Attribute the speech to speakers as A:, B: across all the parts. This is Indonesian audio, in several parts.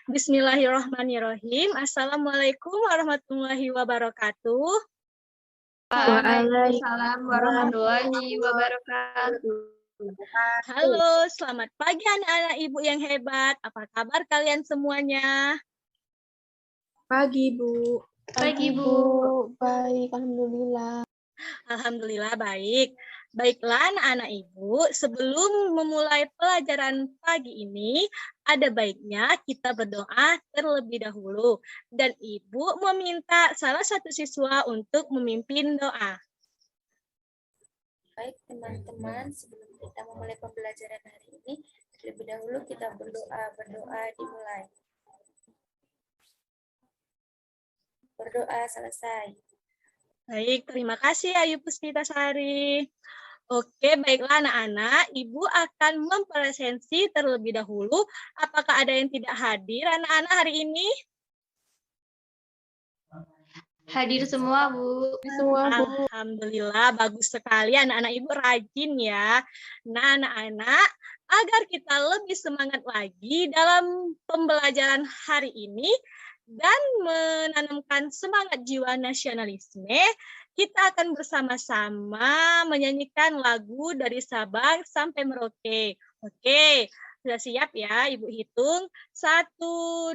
A: Bismillahirrahmanirrahim. Assalamualaikum warahmatullahi wabarakatuh.
B: Waalaikumsalam warahmatullahi wabarakatuh.
A: Halo, selamat pagi anak-anak ibu yang hebat. Apa kabar kalian semuanya?
C: Pagi, Bu.
B: Pagi, Bu.
C: Baik, alhamdulillah.
A: Alhamdulillah baik. Baiklah anak-anak ibu, sebelum memulai pelajaran pagi ini, ada baiknya kita berdoa terlebih dahulu. Dan ibu meminta salah satu siswa untuk memimpin doa.
D: Baik teman-teman, sebelum kita memulai pembelajaran hari ini, terlebih dahulu kita berdoa dimulai. Berdoa selesai.
A: Baik, terima kasih Ayu Puspitasari. Oke, baiklah anak-anak, Ibu akan mempresensi terlebih dahulu. Apakah ada yang tidak hadir anak-anak hari ini?
B: Hadir semua, Bu.
A: Alhamdulillah, bagus sekali anak-anak Ibu rajin ya. Nah, anak-anak, agar kita lebih semangat lagi dalam pembelajaran hari ini dan menanamkan semangat jiwa nasionalisme, kita akan bersama-sama menyanyikan lagu dari Sabang sampai Merauke. Oke, sudah siap ya? Ibu hitung. 1,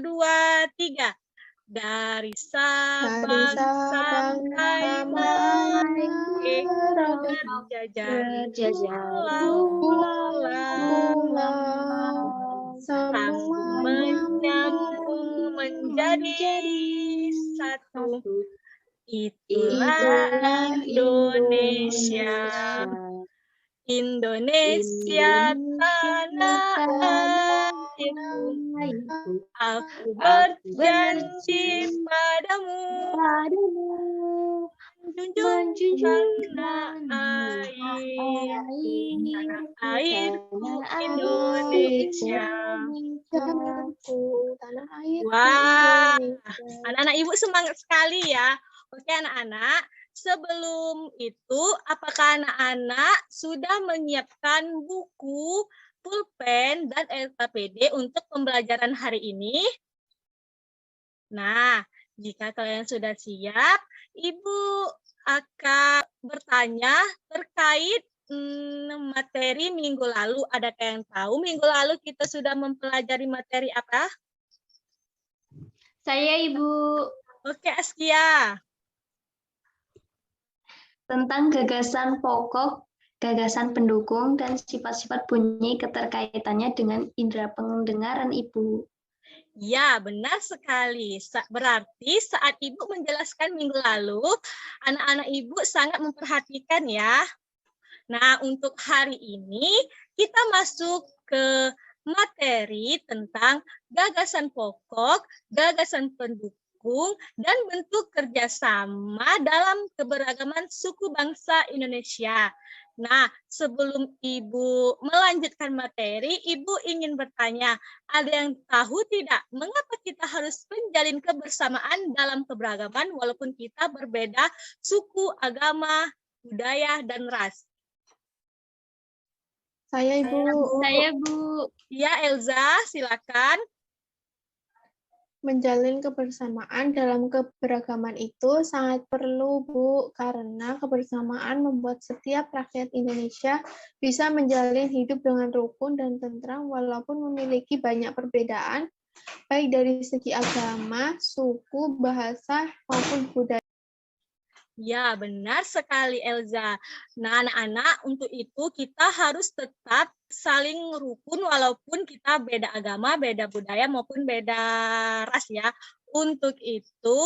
A: 2, 3. Dari Sabang sampai Merauke, sambung menyambung menjadi satu. Itulah Indonesia. Indonesia tanah airku, aku berjanji padamu, menjunjung tanah airku Indonesia. Wah, anak-anak ibu semangat sekali ya. Oke anak-anak, sebelum itu apakah anak-anak sudah menyiapkan buku, pulpen, dan LKPD untuk pembelajaran hari ini? Nah, jika kalian sudah siap, Ibu akan bertanya terkait materi minggu lalu. Adakah yang tahu minggu lalu kita sudah mempelajari materi apa?
B: Saya, Ibu.
A: Oke, Askia.
B: Tentang gagasan pokok, gagasan pendukung, dan sifat-sifat bunyi keterkaitannya dengan indera pendengaran, Ibu.
A: Ya, benar sekali. Berarti saat Ibu menjelaskan minggu lalu, anak-anak Ibu sangat memperhatikan ya. Nah, untuk hari ini kita masuk ke materi tentang gagasan pokok, gagasan pendukung, dan bentuk kerjasama dalam keberagaman suku bangsa Indonesia. Nah, sebelum Ibu melanjutkan materi, Ibu ingin bertanya, ada yang tahu tidak mengapa kita harus menjalin kebersamaan dalam keberagaman walaupun kita berbeda suku, agama, budaya, dan ras?
C: Saya, Ibu.
B: Saya, Bu.
A: Ya, Elza, silakan.
C: Menjalin kebersamaan dalam keberagaman itu sangat perlu, Bu, karena kebersamaan membuat setiap rakyat Indonesia bisa menjalin hidup dengan rukun dan tentram walaupun memiliki banyak perbedaan, baik dari segi agama, suku, bahasa, maupun budaya.
A: Ya, benar sekali Elza. Nah, anak-anak, untuk itu kita harus tetap saling rukun walaupun kita beda agama, beda budaya, maupun beda ras ya. Untuk itu,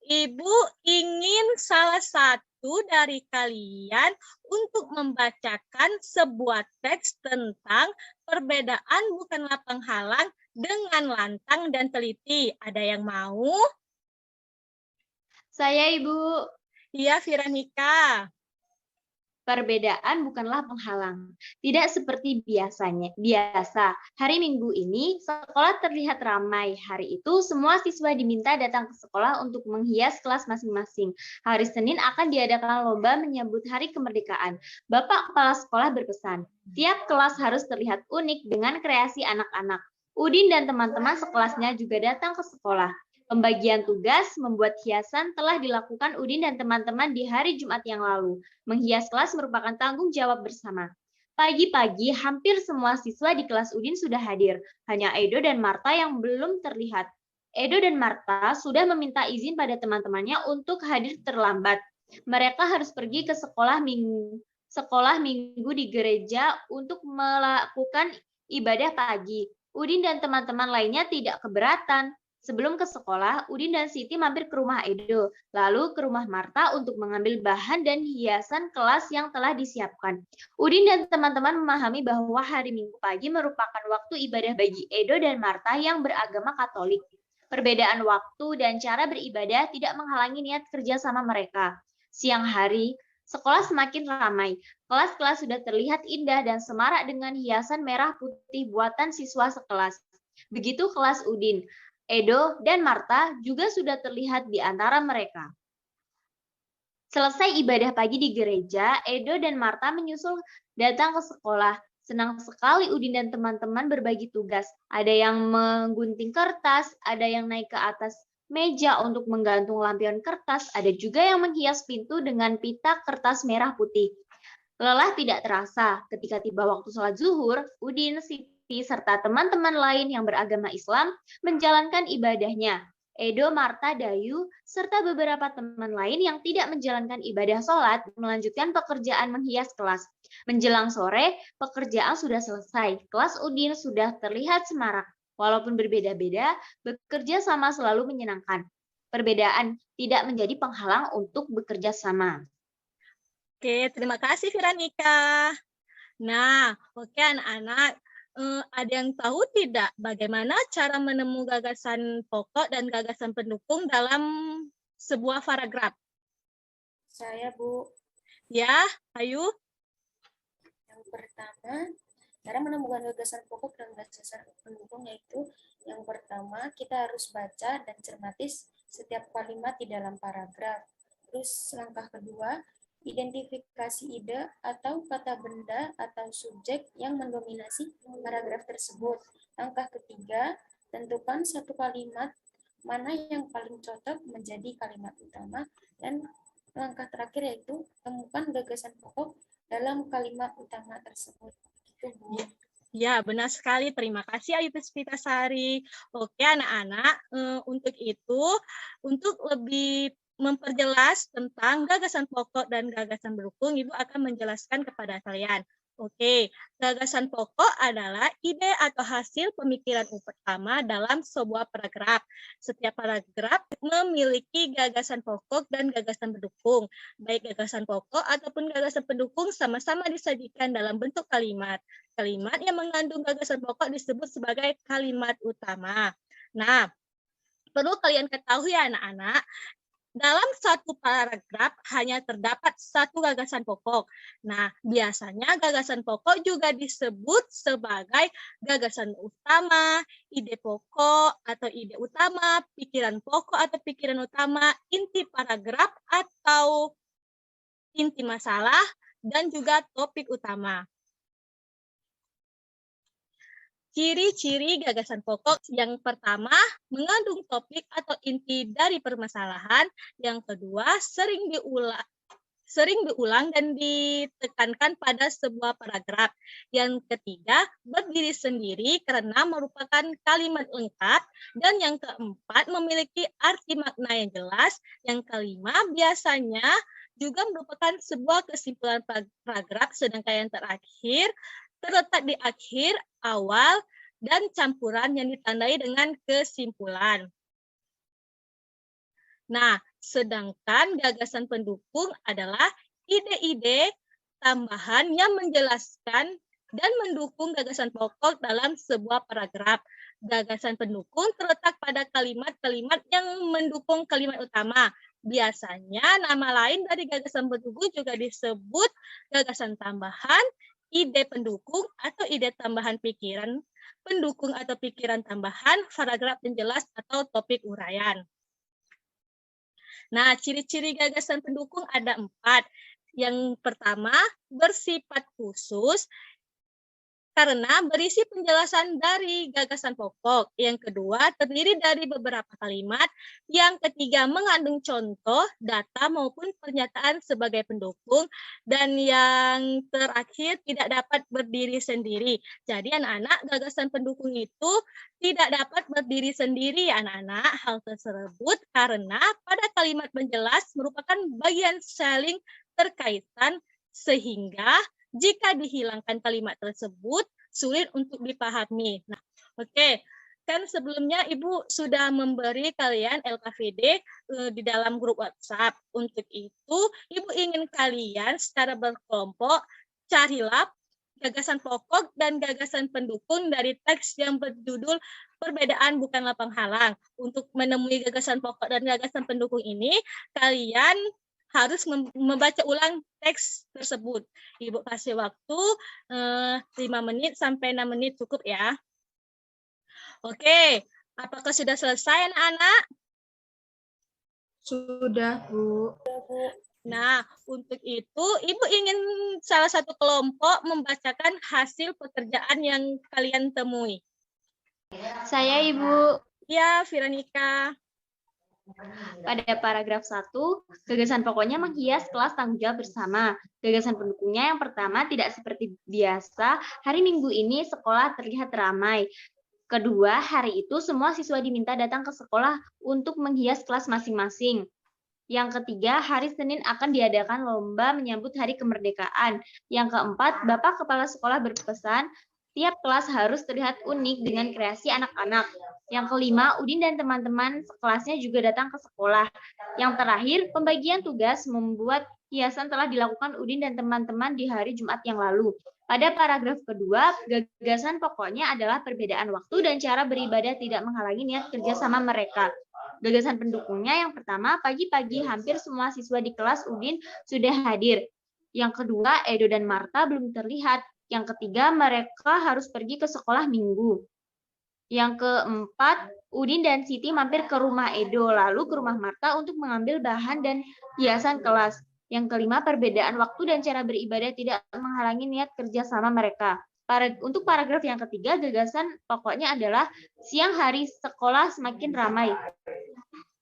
A: Ibu ingin salah satu dari kalian untuk membacakan sebuah teks tentang perbedaan bukanlah penghalang dengan lantang dan teliti. Ada yang mau?
B: Saya, Ibu.
A: Iya, Firanika.
B: Perbedaan bukanlah penghalang. Tidak seperti biasa. Hari Minggu ini, sekolah terlihat ramai. Hari itu, semua siswa diminta datang ke sekolah untuk menghias kelas masing-masing. Hari Senin akan diadakan lomba menyambut Hari Kemerdekaan. Bapak Kepala Sekolah berpesan, tiap kelas harus terlihat unik dengan kreasi anak-anak. Udin dan teman-teman sekelasnya juga datang ke sekolah. Pembagian tugas membuat hiasan telah dilakukan Udin dan teman-teman di hari Jumat yang lalu. Menghias kelas merupakan tanggung jawab bersama. Pagi-pagi, hampir semua siswa di kelas Udin sudah hadir. Hanya Edo dan Marta yang belum terlihat. Edo dan Marta sudah meminta izin pada teman-temannya untuk hadir terlambat. Mereka harus pergi ke sekolah minggu di gereja untuk melakukan ibadah pagi. Udin dan teman-teman lainnya tidak keberatan. Sebelum ke sekolah, Udin dan Siti mampir ke rumah Edo, lalu ke rumah Marta untuk mengambil bahan dan hiasan kelas yang telah disiapkan. Udin dan teman-teman memahami bahwa hari Minggu pagi merupakan waktu ibadah bagi Edo dan Marta yang beragama Katolik. Perbedaan waktu dan cara beribadah tidak menghalangi niat kerja sama mereka. Siang hari, sekolah semakin ramai. Kelas-kelas sudah terlihat indah dan semarak dengan hiasan merah putih buatan siswa sekelas. Begitu kelas Udin. Edo dan Marta juga sudah terlihat di antara mereka. Selesai ibadah pagi di gereja, Edo dan Marta menyusul datang ke sekolah. Senang sekali Udin dan teman-teman berbagi tugas. Ada yang menggunting kertas, ada yang naik ke atas meja untuk menggantung lampion kertas, ada juga yang menghias pintu dengan pita kertas merah putih. Lelah tidak terasa. Ketika tiba waktu sholat zuhur, Udin, Siti, serta teman-teman lain yang beragama Islam menjalankan ibadahnya. Edo, Marta, Dayu, serta beberapa teman lain yang tidak menjalankan ibadah sholat melanjutkan pekerjaan menghias kelas. Menjelang sore, pekerjaan sudah selesai. Kelas Udin sudah terlihat semarak. Walaupun berbeda-beda, bekerja sama selalu menyenangkan. Perbedaan tidak menjadi penghalang untuk bekerja sama.
A: Oke, terima kasih Viranika. Nah, oke anak-anak, ada yang tahu tidak bagaimana cara menemu gagasan pokok dan gagasan pendukung dalam sebuah paragraf?
D: Saya, Bu.
A: Ya, ayo.
D: Yang pertama, cara menemukan gagasan pokok dan gagasan pendukung yaitu yang pertama, kita harus baca dan cermati setiap kalimat di dalam paragraf. Terus langkah kedua, identifikasi ide atau kata benda atau subjek yang mendominasi paragraf tersebut. Langkah ketiga, tentukan satu kalimat mana yang paling cocok menjadi kalimat utama. Dan langkah terakhir yaitu temukan gagasan pokok dalam kalimat utama tersebut. Itu, Bu.
A: Ya, benar sekali. Terima kasih Ayu Puspitasari. Oke, anak-anak, untuk itu, untuk lebih memperjelas tentang gagasan pokok dan gagasan pendukung, Ibu akan menjelaskan kepada kalian. Oke, gagasan pokok adalah ide atau hasil pemikiran utama dalam sebuah paragraf. Setiap paragraf memiliki gagasan pokok dan gagasan pendukung. Baik gagasan pokok ataupun gagasan pendukung sama-sama disajikan dalam bentuk kalimat. Kalimat yang mengandung gagasan pokok disebut sebagai kalimat utama. Nah, perlu kalian ketahui ya anak-anak, dalam satu paragraf hanya terdapat satu gagasan pokok. Nah, biasanya gagasan pokok juga disebut sebagai gagasan utama, ide pokok atau ide utama, pikiran pokok atau pikiran utama, inti paragraf atau inti masalah, dan juga topik utama. Ciri-ciri gagasan pokok yang pertama, mengandung topik atau inti dari permasalahan. Yang kedua, sering diulang dan ditekankan pada sebuah paragraf. Yang ketiga, berdiri sendiri karena merupakan kalimat lengkap. Dan yang keempat, memiliki arti makna yang jelas. Yang kelima, biasanya juga merupakan sebuah kesimpulan paragraf, sedangkan yang terakhir terletak di akhir, awal, dan campuran yang ditandai dengan kesimpulan. Nah, sedangkan gagasan pendukung adalah ide-ide tambahan yang menjelaskan dan mendukung gagasan pokok dalam sebuah paragraf. Gagasan pendukung terletak pada kalimat-kalimat yang mendukung kalimat utama. Biasanya nama lain dari gagasan pendukung juga disebut gagasan tambahan, ide pendukung atau ide tambahan pikiran pendukung atau pikiran tambahan, paragraf penjelas atau topik uraian. Nah, ciri-ciri gagasan pendukung ada 4. Yang pertama, bersifat khusus. karena berisi penjelasan dari gagasan pokok. Yang kedua, terdiri dari beberapa kalimat. Yang ketiga, mengandung contoh, data maupun pernyataan sebagai pendukung. Dan yang terakhir, tidak dapat berdiri sendiri. Jadi anak-anak, gagasan pendukung itu tidak dapat berdiri sendiri, anak-anak. Hal tersebut karena pada kalimat penjelas merupakan bagian saling terkaitan, sehingga jika dihilangkan kalimat tersebut, sulit untuk dipahami. Nah, oke. Kan sebelumnya Ibu sudah memberi kalian LKVD di dalam grup WhatsApp. Untuk itu, Ibu ingin kalian secara berkelompok carilah gagasan pokok dan gagasan pendukung dari teks yang berjudul Perbedaan Bukanlah Penghalang. Untuk menemui gagasan pokok dan gagasan pendukung ini, kalian harus membaca ulang teks tersebut. Ibu kasih waktu 5 menit sampai 6 menit cukup ya. Oke, apakah sudah selesai anak-anak?
C: Sudah, Bu.
A: Nah, untuk itu Ibu ingin salah satu kelompok membacakan hasil pekerjaan yang kalian temui.
B: Saya, Ibu.
A: Ya, Viranika.
B: Pada paragraf 1, gagasan pokoknya menghias kelas tanggung jawab bersama. Gagasan pendukungnya yang pertama, tidak seperti biasa, hari Minggu ini sekolah terlihat ramai. Kedua, hari itu semua siswa diminta datang ke sekolah untuk menghias kelas masing-masing. Yang ketiga, hari Senin akan diadakan lomba menyambut hari kemerdekaan. Yang keempat, Bapak Kepala Sekolah berpesan, tiap kelas harus terlihat unik dengan kreasi anak-anak. Yang kelima, Udin dan teman-teman sekelasnya juga datang ke sekolah. Yang terakhir, pembagian tugas membuat hiasan telah dilakukan Udin dan teman-teman di hari Jumat yang lalu. Pada paragraf kedua, gagasan pokoknya adalah perbedaan waktu dan cara beribadah tidak menghalangi niat kerjasama mereka. Gagasan pendukungnya yang pertama, pagi-pagi hampir semua siswa di kelas Udin sudah hadir. Yang kedua, Edo dan Marta belum terlihat. Yang ketiga, mereka harus pergi ke sekolah Minggu. Yang keempat, Udin dan Siti mampir ke rumah Edo, lalu ke rumah Marta untuk mengambil bahan dan hiasan kelas. Yang kelima, perbedaan waktu dan cara beribadah tidak menghalangi niat kerja sama mereka. Untuk paragraf yang ketiga, gagasan pokoknya adalah siang hari sekolah semakin ramai.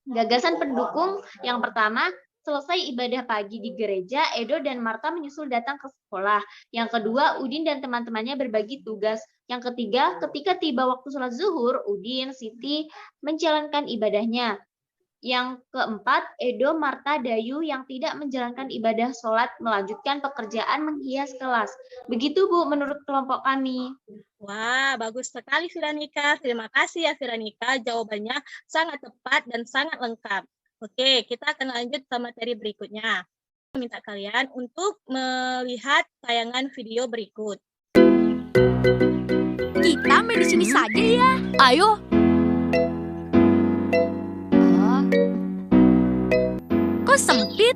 B: Gagasan pendukung yang pertama, selesai ibadah pagi di gereja, Edo dan Marta menyusul datang ke sekolah. Yang kedua, Udin dan teman-temannya berbagi tugas. Yang ketiga, ketika tiba waktu sholat zuhur, Udin, Siti menjalankan ibadahnya. Yang keempat, Edo, Marta, Dayu yang tidak menjalankan ibadah sholat melanjutkan pekerjaan menghias kelas. Begitu Bu, menurut kelompok kami.
A: Wah, bagus sekali Viranika. Terima kasih ya Viranika. Jawabannya sangat tepat dan sangat lengkap. Oke, kita akan lanjut ke materi berikutnya. Saya minta kalian untuk melihat tayangan video berikut.
E: Kita main di sini saja ya. Ayo. Kok sempit?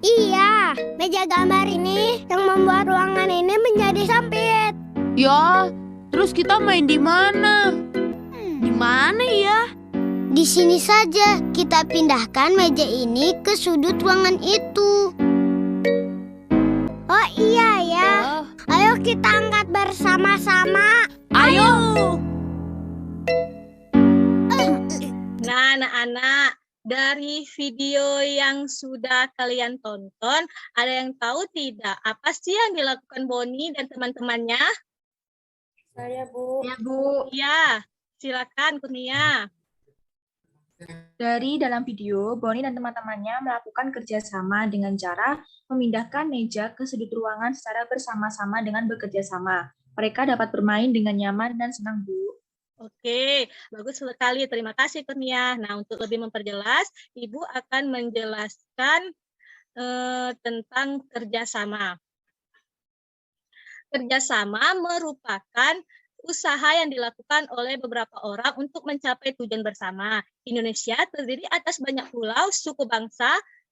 F: Iya, meja gambar ini yang membuat ruangan ini menjadi sempit.
E: Ya, terus kita main di mana? Di mana ya?
F: Di sini saja, kita pindahkan meja ini ke sudut ruangan itu. Oh iya ya, ayo kita angkat bersama-sama.
E: Ayo.
A: Nah, anak-anak, dari video yang sudah kalian tonton, ada yang tahu tidak apa sih yang dilakukan Boni dan teman-temannya?
D: Saya, Bu.
C: Ya, Bu.
A: Ya, silakan Kurnia.
G: Dari dalam video, Boni dan teman-temannya melakukan kerjasama dengan cara memindahkan meja ke sudut ruangan secara bersama-sama dengan bekerja sama. Mereka dapat bermain dengan nyaman dan senang, Bu.
A: Oke, bagus sekali. Terima kasih Kurnia. Nah, untuk lebih memperjelas, Ibu akan menjelaskan tentang kerjasama. Kerjasama merupakan usaha yang dilakukan oleh beberapa orang untuk mencapai tujuan bersama. Indonesia terdiri atas banyak pulau, suku bangsa,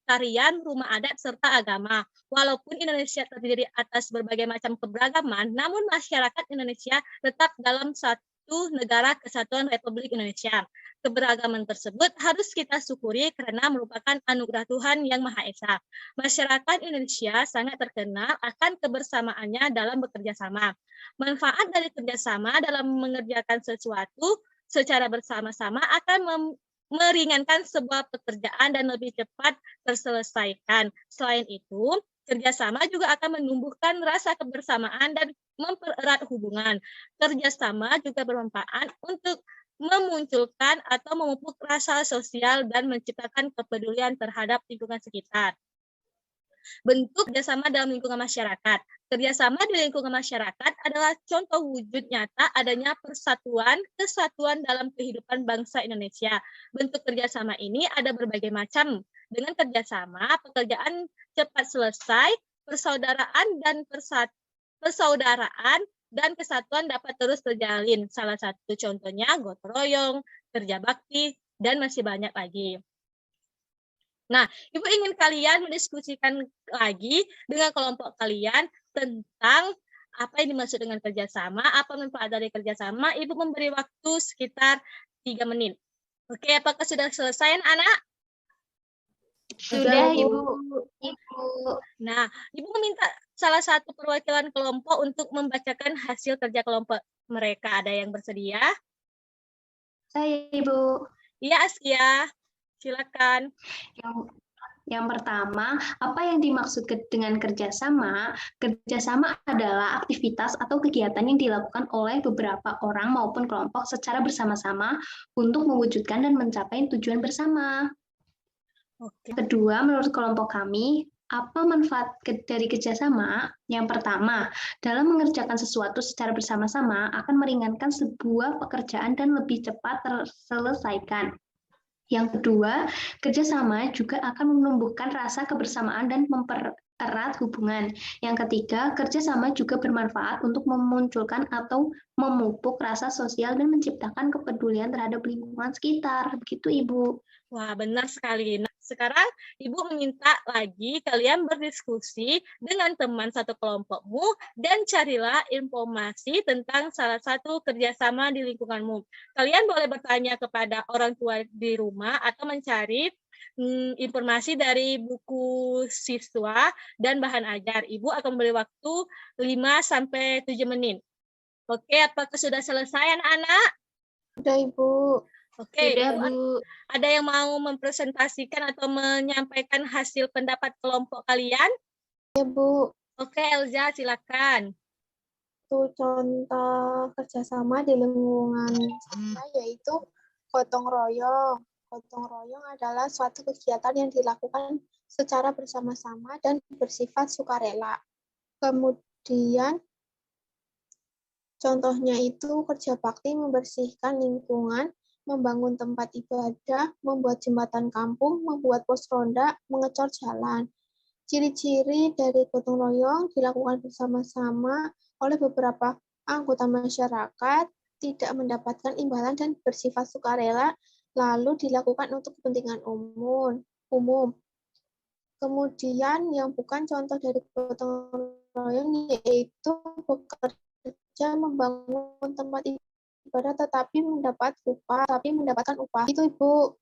A: tarian, rumah adat, serta agama. Walaupun Indonesia terdiri atas berbagai macam keberagaman, namun masyarakat Indonesia tetap dalam satu yaitu Negara Kesatuan Republik Indonesia. Keberagaman tersebut harus kita syukuri karena merupakan anugerah Tuhan Yang Maha Esa. Masyarakat Indonesia sangat terkenal akan kebersamaannya dalam bekerja sama. Manfaat dari kerjasama dalam mengerjakan sesuatu secara bersama-sama akan meringankan sebuah pekerjaan dan lebih cepat terselesaikan. Selain itu, kerjasama juga akan menumbuhkan rasa kebersamaan dan mempererat hubungan. Kerjasama juga bermanfaat untuk memunculkan atau memupuk rasa sosial dan menciptakan kepedulian terhadap lingkungan sekitar. Bentuk kerjasama dalam lingkungan masyarakat. Kerjasama di lingkungan masyarakat adalah contoh wujud nyata adanya persatuan, kesatuan dalam kehidupan bangsa Indonesia. Bentuk kerjasama ini ada berbagai macam. Dengan kerjasama, pekerjaan cepat selesai, persaudaraan dan kesatuan dapat terus terjalin. Salah satu contohnya gotong royong, kerja bakti, dan masih banyak lagi. Nah, Ibu ingin kalian mendiskusikan lagi dengan kelompok kalian tentang apa yang dimaksud dengan kerjasama, apa manfaat dari kerjasama. Ibu memberi waktu sekitar 3 menit. Oke, apakah sudah selesai, anak?
B: Sudah, Ibu.
A: Nah, Ibu meminta salah satu perwakilan kelompok untuk membacakan hasil kerja kelompok mereka. Ada yang bersedia?
H: Saya, Ibu.
A: Iya, Askia. Silakan.
H: Yang pertama, apa yang dimaksud dengan kerjasama? Kerjasama adalah aktivitas atau kegiatan yang dilakukan oleh beberapa orang maupun kelompok secara bersama-sama untuk mewujudkan dan mencapai tujuan bersama.
A: Oke.
H: Kedua, menurut kelompok kami, apa manfaat dari kerjasama? Yang pertama, dalam mengerjakan sesuatu secara bersama-sama akan meringankan sebuah pekerjaan dan lebih cepat terselesaikan. Yang kedua, kerjasama juga akan menumbuhkan rasa kebersamaan dan mempererat hubungan. Yang ketiga, kerjasama juga bermanfaat untuk memunculkan atau memupuk rasa sosial dan menciptakan kepedulian terhadap lingkungan sekitar. Begitu, Ibu.
A: Wah, benar sekali. Nah, sekarang Ibu meminta lagi kalian berdiskusi dengan teman satu kelompokmu dan carilah informasi tentang salah satu kerjasama di lingkunganmu. Kalian boleh bertanya kepada orang tua di rumah atau mencari informasi dari buku siswa dan bahan ajar. Ibu akan memberi waktu 5-7 menit. Oke, apakah sudah selesai anak-anak?
C: Sudah, Ibu.
A: Oke,
B: Sudah, Bu.
A: ada yang mau mempresentasikan atau menyampaikan hasil pendapat kelompok kalian?
C: Ya, Bu.
A: Oke, Elza, silakan.
C: Itu contoh kerjasama di lingkungan saya yaitu gotong royong. Gotong royong adalah suatu kegiatan yang dilakukan secara bersama-sama dan bersifat sukarela. Kemudian, contohnya itu kerja bakti membersihkan lingkungan, membangun tempat ibadah, membuat jembatan kampung, membuat pos ronda, mengecor jalan. Ciri-ciri dari gotong royong dilakukan bersama-sama oleh beberapa anggota masyarakat, tidak mendapatkan imbalan dan bersifat sukarela, lalu dilakukan untuk kepentingan umum. Kemudian yang bukan contoh dari gotong royong yaitu bekerja membangun tempat ibadah tetapi mendapatkan upah. Itu, Ibu.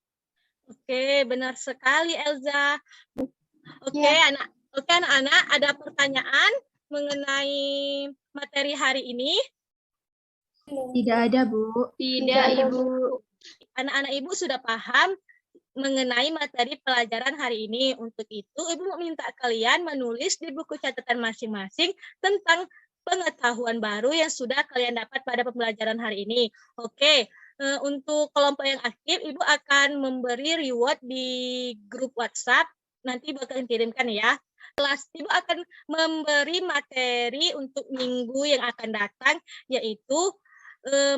A: Oke, benar sekali, Elza. Oke,
C: Ya.
A: anak-anak, ada pertanyaan mengenai materi hari ini?
G: Tidak ada, Bu.
B: Tidak, Ibu.
A: Anak-anak Ibu sudah paham mengenai materi pelajaran hari ini. Untuk itu, Ibu meminta kalian menulis di buku catatan masing-masing tentang pengetahuan baru yang sudah kalian dapat pada pembelajaran hari ini. Oke, untuk kelompok yang aktif, Ibu akan memberi reward di grup WhatsApp. Nanti bakal kirimkan ya. Kelas Ibu akan memberi materi untuk minggu yang akan datang, yaitu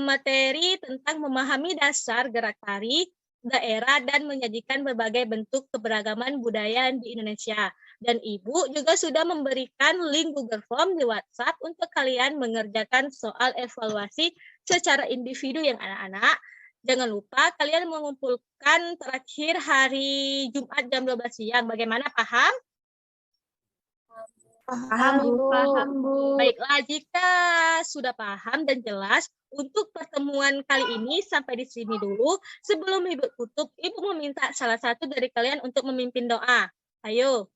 A: materi tentang memahami dasar gerak tari daerah dan menyajikan berbagai bentuk keberagaman budaya di Indonesia. Dan Ibu juga sudah memberikan link Google Form di WhatsApp untuk kalian mengerjakan soal evaluasi secara individu yang anak-anak. Jangan lupa kalian mengumpulkan terakhir hari Jumat jam 12 siang. Bagaimana, paham?
G: Paham, Bu.
H: Paham, Bu.
A: Baiklah, jika sudah paham dan jelas, untuk pertemuan kali ini sampai di sini dulu. Sebelum Ibu tutup, Ibu meminta salah satu dari kalian untuk memimpin doa. Ayo.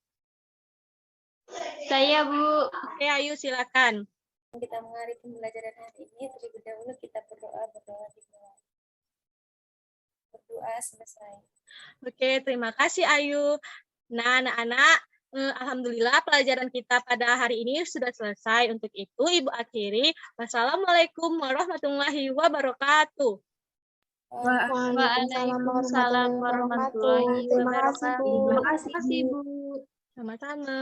B: Saya, Bu.
A: Oke, ayo silakan.
D: Kita mengakhiri pembelajaran hari ini, terlebih dahulu kita berdoa dimulai. Berdoa selesai.
A: Oke, terima kasih Ayu. Nah, anak-anak, alhamdulillah pelajaran kita pada hari ini sudah selesai. Untuk itu, Ibu akhiri. Wassalamualaikum warahmatullahi wabarakatuh.
C: Waalaikumsalam warahmatullahi wabarakatuh.
B: Terima kasih, Bu.
A: Sama-sama.